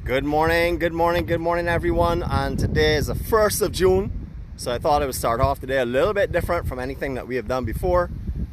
Good morning everyone, and today is the 1st of June, so I thought I would start off today a little bit different from anything that we have done before.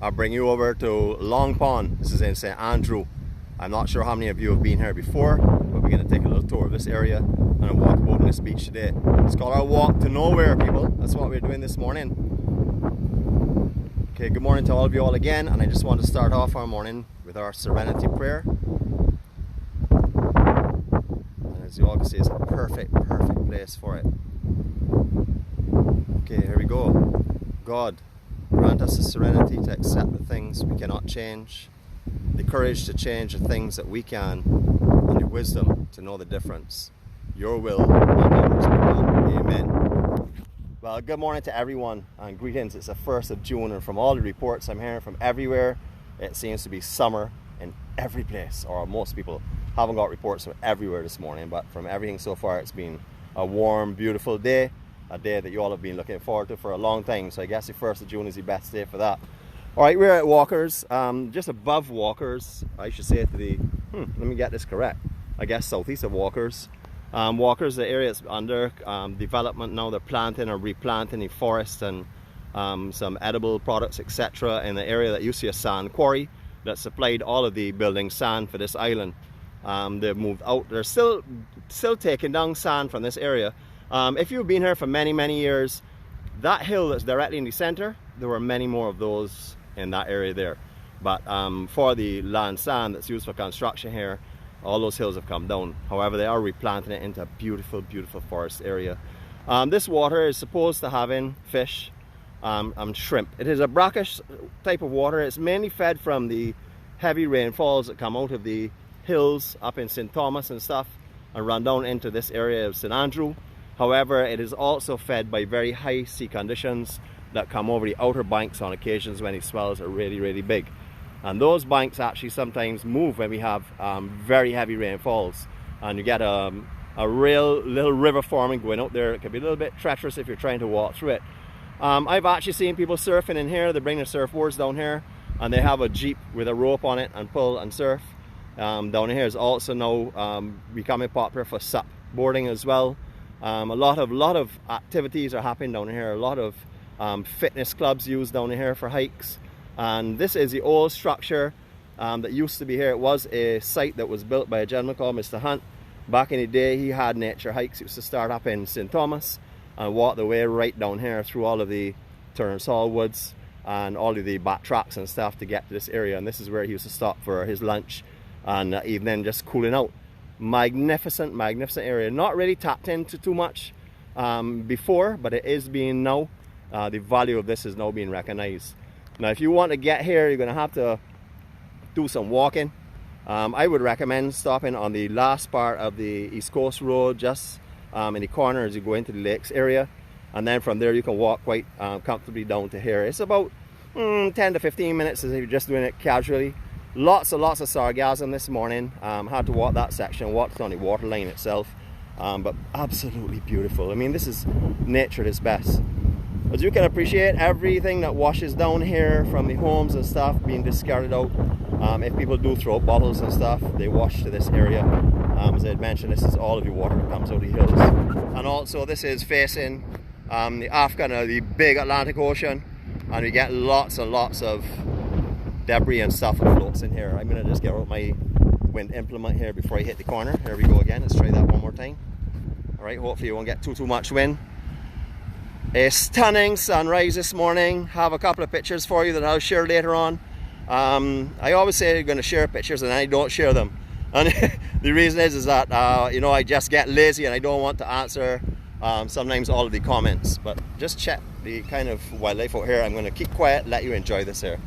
I'll bring you over to Long Pond. This is in St. Andrew. I'm not sure how many of you have been here before, but we're going to take a little tour of this area and a walk about on this beach today. It's called our walk to nowhere, people. That's what we're doing this morning. Okay, good morning to all of you all again, and I just want to start off our morning with our serenity prayer. As you all can see, it's a perfect place for it. Okay, here we go. God, grant us the serenity to accept the things we cannot change, the courage to change the things that we can, and the wisdom to know the difference. Your will, not ours, be done. Amen. Well, good morning to everyone and greetings. It's the 1st of June, and from all the reports I'm hearing from everywhere, it seems to be summer in every place, or most people haven't got reports from everywhere this morning, but from everything so far, it's been a warm, beautiful day, a day that you all have been looking forward to for a long time. So I guess the 1st of June is the best day for that. All right, we're at Walkers, just above Walkers, I should say, to the, let me get this correct, I guess southeast of Walkers. Walkers, the area is under development now. They're planting or replanting the forest and some edible products, etc. in the area that used to be a sand quarry that supplied all of the building sand for this island. They've moved out. They're still taking down sand from this area. If you've been here for many years, that hill that's directly in the center, there were many more of those in that area there. But for the land sand that's used for construction here, all those hills have come down. However, they are replanting it into a beautiful forest area. This water is supposed to have in fish and shrimp. It is a brackish type of water. It's mainly fed from the heavy rainfalls that come out of the hills up in St. Thomas and stuff and run down into this area of St. Andrew. However, it is also fed by very high sea conditions that come over the outer banks on occasions when the swells are really big. And those banks actually sometimes move when we have very heavy rainfalls, and you get a real little river forming going out there. It can be a little bit treacherous if you're trying to walk through it. I've actually seen people surfing in here. They bring their surfboards down here and they have a jeep with a rope on it and pull and surf. Down here is also now becoming popular for SUP boarding as well. A lot of activities are happening down here. A lot of fitness clubs used down here for hikes. And this is the old structure that used to be here. It was a site that was built by a gentleman called Mr. Hunt. Back in the day, he had nature hikes. He used to start up in St. Thomas and walk the way right down here through all of the Turner's Hall woods and all of the back tracks and stuff to get to this area. And this is where he used to stop for his lunch and evening, just cooling out. Magnificent area. Not really tapped into too much before, but it is being now. The value of this is now being recognized. Now, if you want to get here, you're going to have to do some walking. I would recommend stopping on the last part of the East Coast Road, just in the corner as you go into the lakes area. And then from there, you can walk quite comfortably down to here. It's about 10 to 15 minutes if you're just doing it casually. Lots of sargassum this morning. Had to walk that section, walked on the water line itself, but absolutely beautiful. I mean, this is nature at its best. As you can appreciate, everything that washes down here from the homes and stuff being discarded out. If people do throw bottles and stuff, they wash to this area. As I had mentioned, this is all of the water that comes out of the hills. And also this is facing the African, the big Atlantic Ocean, and we get lots and lots of debris and stuff that floats in here. I'm going to just get out my wind implement here before I hit the corner. Here we go again. Let's try that one more time. Alright, hopefully you won't get too much wind. A stunning sunrise this morning. Have a couple of pictures for you that I'll share later on. I always say I'm going to share pictures and I don't share them. And the reason is that you know, I just get lazy and I don't want to answer sometimes all of the comments. But just check the kind of wildlife out here. I'm going to keep quiet, let you enjoy this here.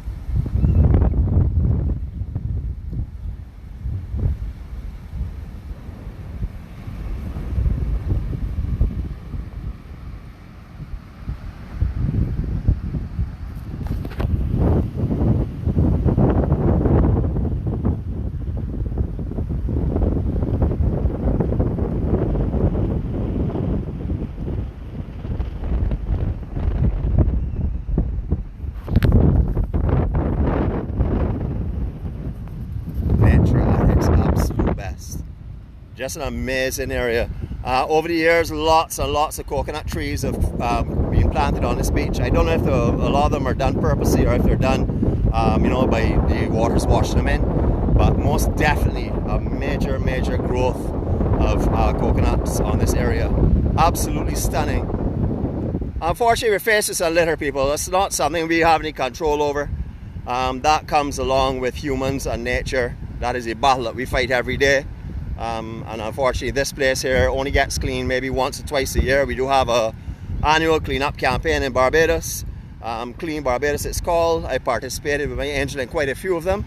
Just an amazing area. Over the years, lots and lots of coconut trees have been planted on this beach. I don't know if a lot of them are done purposely or if they're done, you know, by the waters washing them in. But most definitely a major growth of coconuts on this area. Absolutely stunning. Unfortunately, we're facing some litter, people. It's not something we have any control over. That comes along with humans and nature. That is a battle that we fight every day. And unfortunately, this place here only gets clean maybe once or twice a year. We do have a annual cleanup campaign in Barbados. Clean Barbados it's called. I participated with my angel in quite a few of them.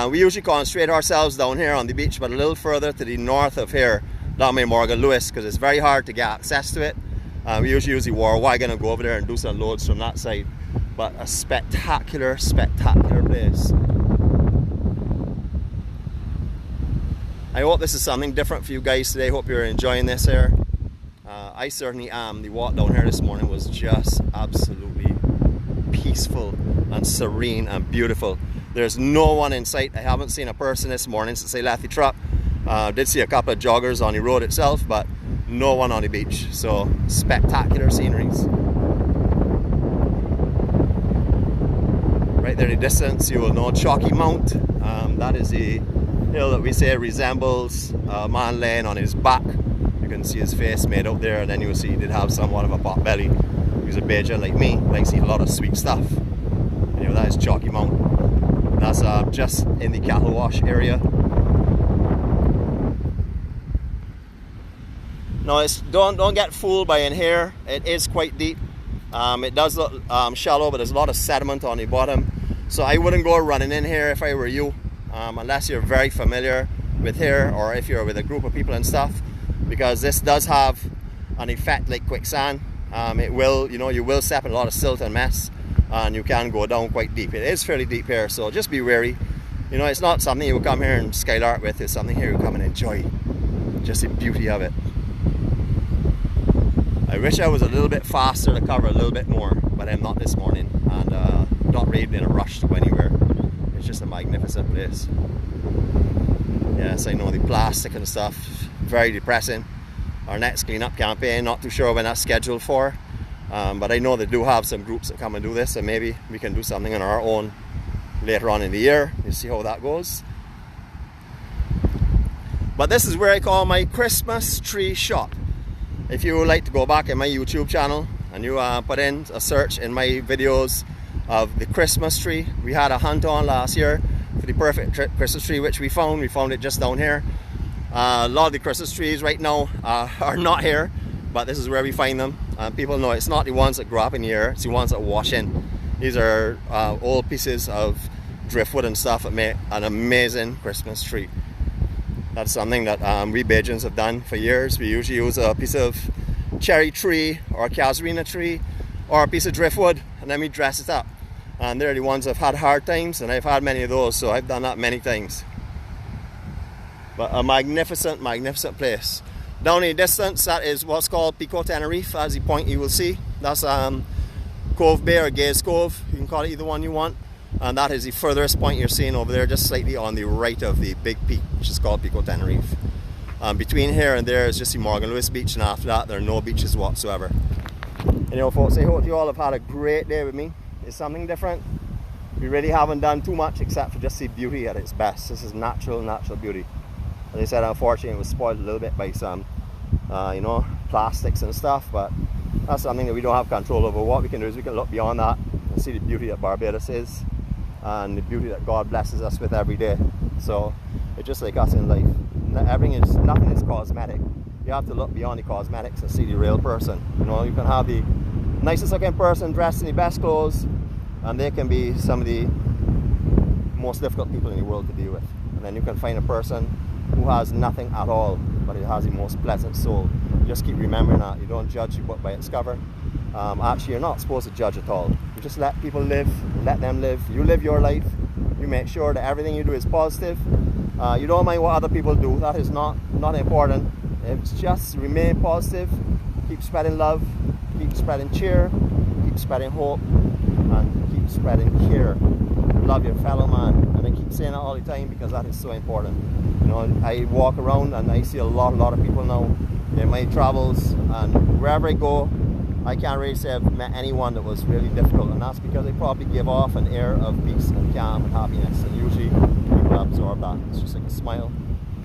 We usually concentrate ourselves down here on the beach, but a little further to the north of here, down by Morgan Lewis, because it's very hard to get access to it. We usually use the war wagon and go over there and do some loads from that side. But a spectacular place. I hope this is something different for you guys today. Hope you're enjoying this here. I certainly am. The walk down here this morning was just absolutely peaceful and serene and beautiful. There's no one in sight. I haven't seen a person this morning since I left the truck. Did see a couple of joggers on the road itself, but no one on the beach. So spectacular sceneries. Right there in the distance, you will know Chalky Mount. That is the hill that we say resembles a man laying on his back. You can see his face made out there, and then you'll see he did have somewhat of a pot belly. He's a Bajan like me, likes to eat a lot of sweet stuff. Anyway, that is Chalky Mount. That's just in the cattle wash area. No, don't get fooled by in here. It is quite deep. It does look shallow, but there's a lot of sediment on the bottom. So I wouldn't go running in here if I were you, unless you're very familiar with here, or if you're with a group of people and stuff, because this does have an effect like quicksand. It will, you know, you will step in a lot of silt and mess, and you can go down quite deep. It is fairly deep here, so just be wary. You know, it's not something you will come here and skylark with. It's something here you come and enjoy. Just the beauty of it. I wish I was a little bit faster to cover a little bit more, but I'm not this morning, and not really in a rush to go anywhere. It's just a magnificent place. Yes, I know the plastic and stuff, very depressing. Our next cleanup campaign, not too sure when that's scheduled for, but I know they do have some groups that come and do this, and maybe we can do something on our own later on in the year. We'll see how that goes. But this is where I call my Christmas tree shop. If you would like to go back in my YouTube channel and you put in a search in my videos of the Christmas tree, we had a hunt on last year for the perfect Christmas tree, which we found it just down here. A lot of the Christmas trees right now are not here, but this is where we find them. People know it's not the ones that grow up in the air, it's the ones that wash in. These are old pieces of driftwood and stuff that make an amazing Christmas tree. That's something that we Bajans have done for years. We usually use a piece of cherry tree or a Cashew Nut tree or a piece of driftwood, and then we dress it up. And they're the ones that have had hard times, and I've had many of those, so I've done that many times. But a magnificent place. Down in the distance, that is what's called Pico Tenerife, as the point you will see. That's Cove Bay or Gaze Cove. You can call it either one you want. And that is the furthest point you're seeing over there, just slightly on the right of the big peak, which is called Pico Tenerife. Between here and there is just the Morgan Lewis beach, and after that there are no beaches whatsoever. You know, folks, I hope you all have had a great day with me. It's something different. We really haven't done too much except for just see beauty at its best. This is natural beauty. As I said, unfortunately it was spoiled a little bit by some you know, plastics and stuff, but that's something that we don't have control over. What we can do is we can look beyond that and see the beauty that Barbados is, and the beauty that God blesses us with every day. So it's just like us in life. Nothing is cosmetic. You have to look beyond the cosmetics and see the real person. You know, you can have the nicest looking person dressed in the best clothes, and they can be some of the most difficult people in the world to deal with. And then you can find a person who has nothing at all, but it has the most pleasant soul. Just keep remembering that. You don't judge a book by its cover. Actually, you're not supposed to judge at all. You just let people live, let them live. You live your life. You make sure that everything you do is positive. You don't mind what other people do. That is not important. It's just remain positive. Keep spreading love. Keep spreading cheer. Keep spreading hope. And keep spreading care. Love your fellow man. And I keep saying that all the time because that is so important. know, I walk around and I see a lot of people now in my travels, and wherever I go, I can't really say I've met anyone that was really difficult, and that's because they probably give off an air of peace and calm and happiness, and usually people absorb that. It's just like a smile.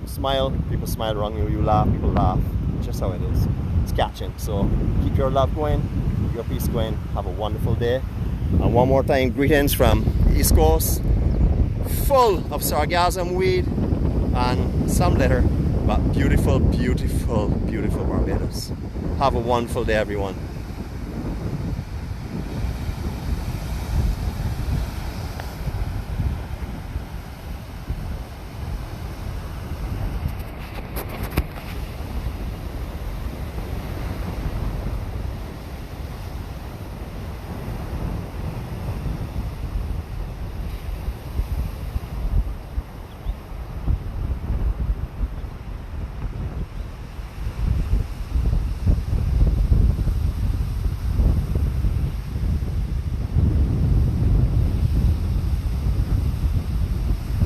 You smile, people smile around you, you laugh, people laugh. It's just how it is. It's catching. So keep your love going, keep your peace going, have a wonderful day. And one more time, greetings from the East Coast, full of sargassum weed and some litter, but beautiful, beautiful, beautiful Barbados. Have a wonderful day, everyone.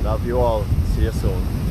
Love you all. See you soon.